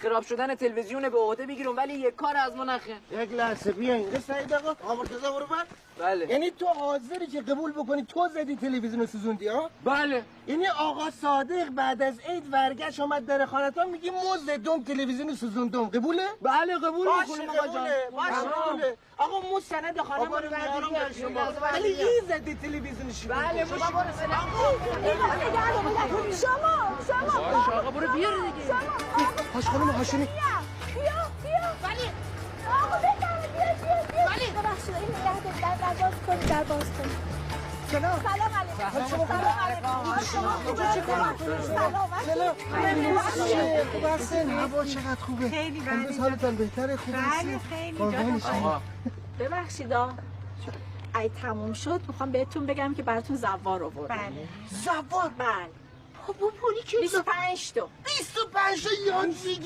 خراب شدن تلویزیون به عهده بگیرم ولی یک کار از ما نخه. یک لحظه بیا اینجا سعید آقا. مرتضی برو بعد. بله. یعنی تو حاضری که قبول بکنی تو زدی تلویزیون رو سوزوندی ها؟ بله. یعنی آقا صادق بعد از عید ورگشت اومد در خانتان میگی مزدم تلویزیون سوزوندم قبوله؟ بله قبول میکنم آقا جان. باشه. آقا مو سند خانم رو میارم به شما. ولی این زدی تلویزیون شما. بله مو شما آقا برو بیار دیگه. هاش خانم هاشمی. بیا ولی آقا بیا ولی ببخشید این در باز کن در باز کن. سلام علیکم. هوا چقدر خوبه. خیلی امروز حالتان بهتره؟ خوب هستی؟ خیلی ببخشید ای تموم شد میخوام بهتون بگم که براتون زوار آوردم. بله. زوار؟ بله. خب اون پولی که 25 تا 25 تا یانسی